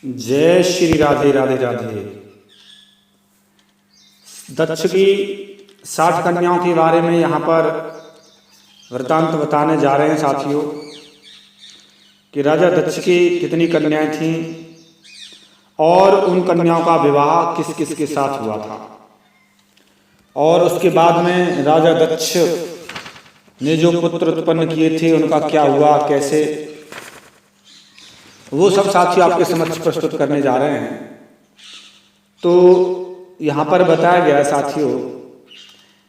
जय श्री राधे राधे राधे। दक्ष की 60 कन्याओं के बारे में यहाँ पर वृतांत बताने जा रहे हैं साथियों कि राजा दक्ष की कितनी कन्याएं थीं और उन कन्याओं का विवाह किस किस के साथ हुआ था, और उसके बाद में राजा दक्ष ने जो पुत्र उत्पन्न किए थे उनका क्या हुआ, कैसे, वो सब साथियों आपके समक्ष प्रस्तुत करने जा रहे हैं। तो यहाँ पर बताया गया साथियों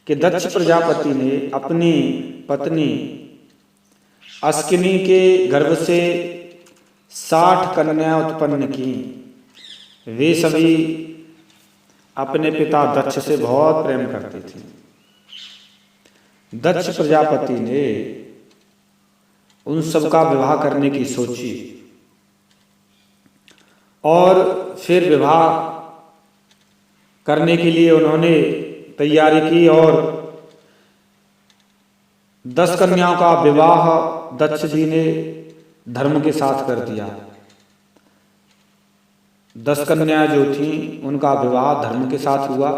कि दक्ष प्रजापति ने अपनी पत्नी अस्किनी के गर्भ से 60 कन्याएं उत्पन्न की। वे सभी अपने पिता दक्ष से बहुत प्रेम करती थीं। दक्ष प्रजापति ने उन सब का विवाह करने की सोची और फिर विवाह करने के लिए उन्होंने तैयारी की और 10 कन्याओं का विवाह दक्ष जी ने धर्म के साथ कर दिया। 10 कन्याएं जो थीं उनका विवाह धर्म के साथ हुआ।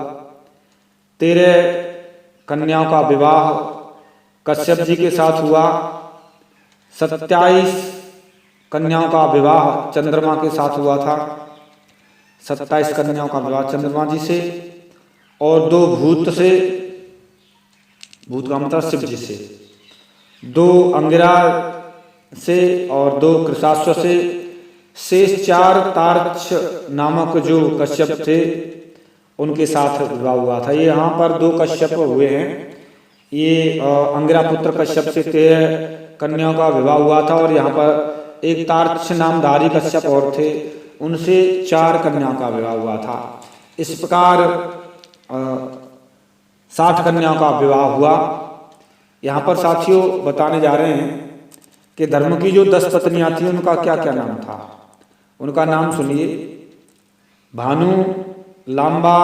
13 कन्याओं का विवाह कश्यप जी के साथ हुआ। 27 कन्याओं का विवाह चंद्रमा के साथ हुआ था। 27 कन्याओं का विवाह चंद्रमा जी से और 2 भूत से, भूत का मतलब शिव जी से, 2 अंगिरा से और 2 कृशाश्व से, शेष 4 तार्क्ष नामक जो कश्यप थे उनके साथ विवाह हुआ था। ये यहाँ पर 2 कश्यप हुए हैं। ये अंगिरा पुत्र कश्यप से 13 कन्याओं का विवाह हुआ था और यहाँ पर एक तार्क्ष नामधारी कश्यप और थे, उनसे 4 कन्याओं का विवाह हुआ था। इस प्रकार 60 कन्याओं का विवाह हुआ। यहाँ पर साथियों बताने जा रहे हैं कि धर्म की जो 10 पत्नियां थीं उनका क्या क्या नाम था। उनका नाम सुनिए। भानु, लांबा,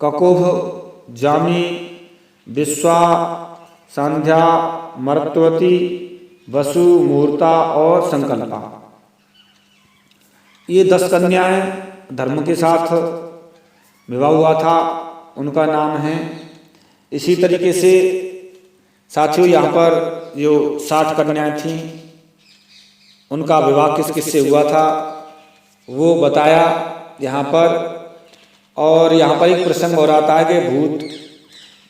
ककुभ, जामी, विश्वा, संध्या, मर्तवती, वसु, मूर्ता और संकल्पा। ये 10 कन्याएं धर्म के साथ विवाह हुआ था, उनका नाम है। इसी तरीके से साथियों यहाँ पर जो 60 कन्याएं थीं उनका विवाह किस किस से हुआ था वो बताया यहाँ पर। और यहाँ पर एक प्रसंग हो रहा था कि भूत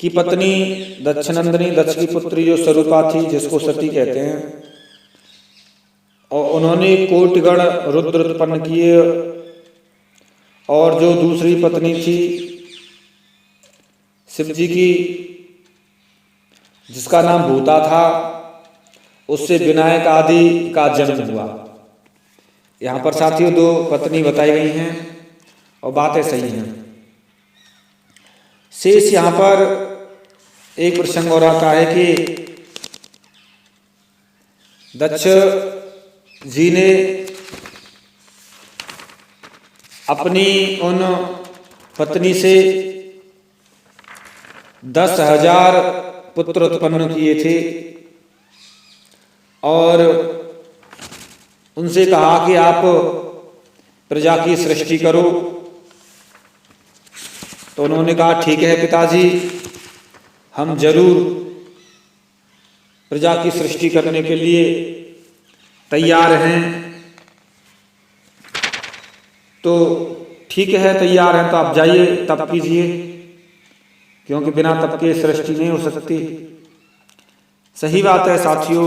की पत्नी दक्षनंदिनी, दक्ष की पुत्री जो स्वरूपा थी, जिसको सती कहते हैं, और उन्होंने कोटिगण रुद्र उत्पन्न किए। और जो दूसरी पत्नी थी शिव जी की, जिसका नाम भूता था, उससे विनायक आदि का जन्म हुआ। यहाँ पर साथियों 2 पत्नी बताई गई हैं और बातें सही हैं। शेष यहाँ पर एक प्रसंग और आता है कि दक्ष जी ने अपनी उन पत्नी से 10,000 पुत्र उत्पन्न किए थे और उनसे कहा कि आप प्रजा की सृष्टि करो। तो उन्होंने कहा ठीक है पिताजी, हम जरूर प्रजा की सृष्टि करने के लिए तैयार हैं। तो ठीक है, तैयार हैं तो आप जाइए, तप कीजिए, क्योंकि बिना तप के सृष्टि नहीं हो सकती। सही बात है साथियों,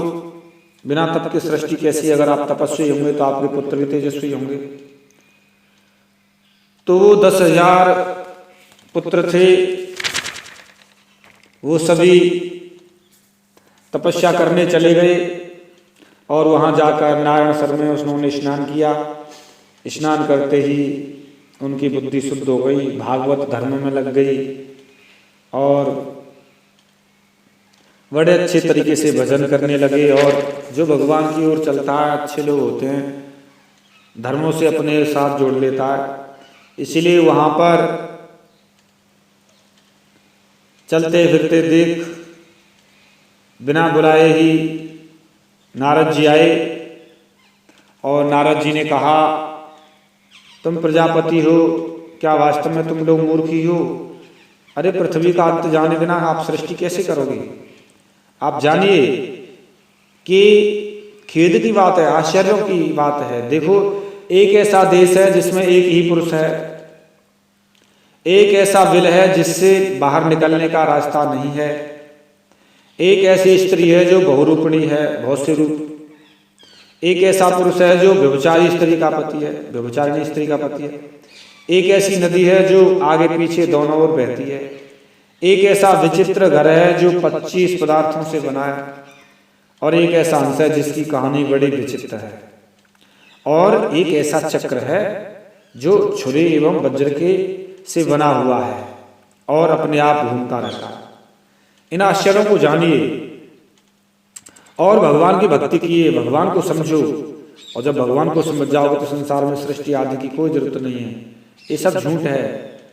बिना तप की सृष्टि कैसी? अगर आप तपस्वी होंगे तो आपके पुत्र भी तेजस्वी होंगे। तो वो 10,000 पुत्र थे, वो सभी तपस्या करने चले गए और वहां जाकर नारायण सर में उन्होंने स्नान किया। स्नान करते ही उनकी बुद्धि शुद्ध हो गई, भागवत धर्म में लग गई और बड़े अच्छे तरीके से भजन करने लगे। और जो भगवान की ओर चलता है, अच्छे लोग होते हैं, धर्मों से अपने साथ जोड़ लेता है। इसीलिए वहां पर चलते फिरते देख बिना बुलाए ही नारद जी आए और नारद जी ने कहा तुम प्रजापति हो, क्या वास्तव में तुम लोग मूर्ख ही हो? अरे पृथ्वी का अंत जाने बिना आप सृष्टि कैसे करोगे? आप जानिए कि खेद की बात है, आश्चर्य की बात है। देखो, एक ऐसा देश है जिसमें एक ही पुरुष है, एक ऐसा बिल है जिससे बाहर निकलने का रास्ता नहीं है, एक ऐसी स्त्री है जो बहुरूपिणी है, बहुत से रूप, एक ऐसा पुरुष है जो व्यभिचारी स्त्री का पति है, व्यभिचारिणी स्त्री का पति है, एक ऐसी नदी है जो आगे पीछे दोनों ओर बहती है, एक ऐसा विचित्र घर है जो 25 पदार्थों से बना है, और एक ऐसा हंस है जिसकी कहानी बड़ी विचित्र है, और एक ऐसा चक्र है जो छुरी एवं वज्र के से बना हुआ है और अपने आप घूमता रहता है। इन आश्चर्यों को जानिए और भगवान की भक्ति कीजिए, भगवान को समझो, और जब भगवान को समझ जाओगे तो संसार में सृष्टि आदि की कोई जरूरत नहीं है, ये सब झूठ है।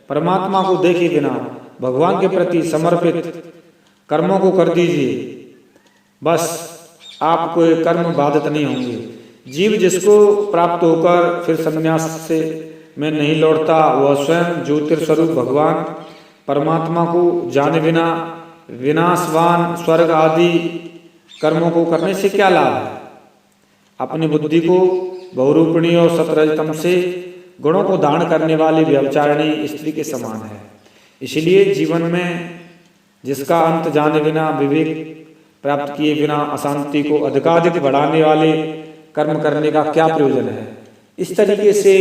परमात्मा को देखे बिना भगवान के प्रति समर्पित कर्मों को कर दीजिए, बस आपको कर्म बाधित नहीं होंगे। जीव जिसको प्राप्त होकर फिर संन्यास से में नहीं लौटता, वह स्वयं ज्योतिर्स्वरूप भगवान परमात्मा को जाने बिना विनाशवान स्वर्ग आदि कर्मों को करने से क्या लाभ है? अपनी बुद्धि को बहुरूपिणी और सतरजतम से गुणों को दान करने वाली व्यभिचारिणी स्त्री के समान है। इसलिए जीवन में जिसका अंत जाने बिना, विवेक प्राप्त किए बिना अशांति को अधिकाधिक बढ़ाने वाले कर्म करने का क्या प्रयोजन है? इस तरीके से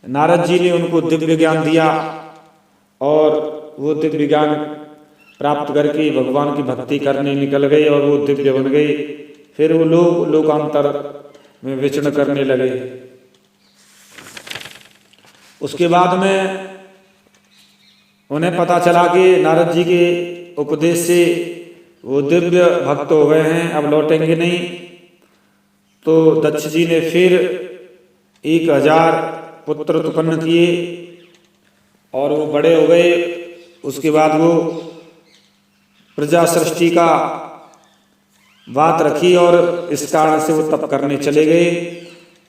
नारद जी ने उनको दिव्य ज्ञान दिया और वो दिव्य ज्ञान प्राप्त करके भगवान की भक्ति करने निकल गए और वो दिव्य बन गए। फिर वो लोग लोकांतर में विचरण करने लगे। उसके बाद में उन्हें पता चला कि नारद जी के उपदेश से वो दिव्य भक्त हो गए हैं, अब लौटेंगे नहीं। तो दक्ष जी ने फिर 1000 पुत्र उत्पन्न किए और वो बड़े हो गए। उसके बाद वो प्रजा सृष्टि का बात रखी और इस कारण से वो तप करने चले गए।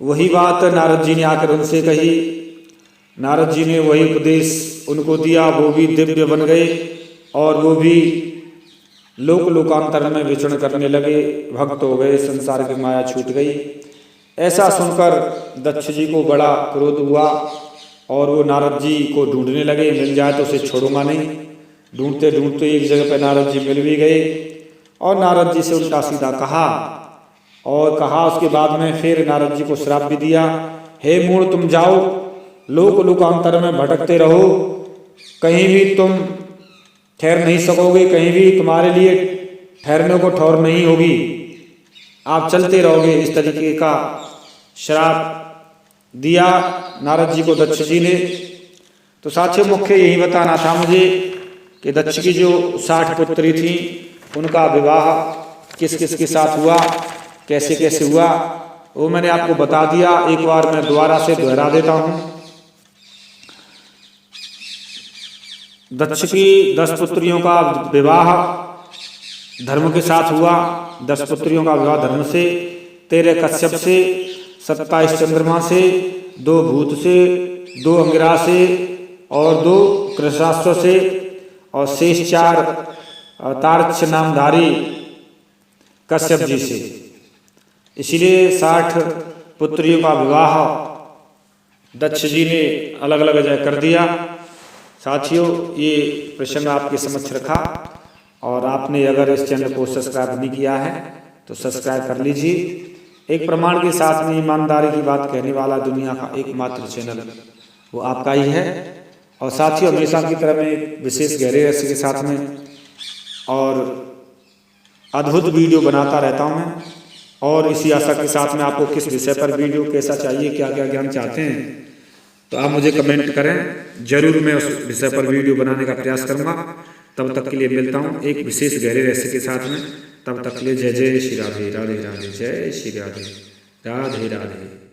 वही बात नारद जी ने आकर उनसे कही। नारद जी ने वही उपदेश उनको दिया, वो भी दिव्य बन गए और वो भी लोकांतर में विचरण करने लगे, भक्त हो गए, संसार की माया छूट गई। ऐसा सुनकर दक्ष जी को बड़ा क्रोध हुआ और वो नारद जी को ढूंढने लगे, मिल जाए तो उसे छोड़ूंगा नहीं। ढूंढते ढूंढते एक जगह पर नारद जी मिल भी गए और नारद जी से उल्टा सीधा कहा और कहा। उसके बाद में फिर नारद जी को श्राप भी दिया, हे मूढ़, तुम जाओ, लोकांतर में भटकते रहो, कहीं भी तुम ठहर नहीं सकोगे, कहीं भी तुम्हारे लिए ठहरने को ठौर नहीं होगी, आप चलते रहोगे। इस तरीके का श्राप दिया नारद जी को दक्ष जी ने। तो साथियों, मुख्य यही बताना था मुझे कि दक्ष की जो 60 पुत्री थी उनका विवाह किस किस के साथ हुआ, कैसे कैसे हुआ, वो मैंने आपको बता दिया। एक बार मैं दोबारा से दोहरा देता हूँ। दक्ष की 10 पुत्रियों का विवाह धर्म के साथ हुआ। 10 पुत्रियों का विवाह धर्म से, 13 कश्यप से, 27 चंद्रमा से, 2 भूत से, 2 अंगिरा से और 2 कृशाश्व से और शेष 4 तार्क्ष नामधारी कश्यप जी से। इसलिए 60 पुत्रियों का विवाह दक्ष जी ने अलग अलग जगह कर दिया। साथियों, ये प्रसंग आपके समक्ष रखा और आपने अगर इस चैनल को सब्सक्राइब नहीं किया है तो सब्सक्राइब कर लीजिए। एक प्रमाण के साथ में ईमानदारी की बात कहने वाला दुनिया का एकमात्र चैनल वो आपका ही है। और साथियों, हमेशा की तरह मैं एक विशेष गहरे रहस्य के साथ में और अद्भुत वीडियो बनाता रहता हूं मैं, और इसी आशा के साथ में आपको किस विषय पर वीडियो कैसा चाहिए, क्या क्या ज्ञान चाहते हैं, तो आप मुझे कमेंट करें, जरूर मैं उस विषय पर वीडियो बनाने का प्रयास करूंगा। तब तक के लिए मिलता हूं एक विशेष गहरे रहस्य के साथ में। तब तक के लिए जय जय श्री राधे, राधे राधे, जय श्री राधे, राधे राधे।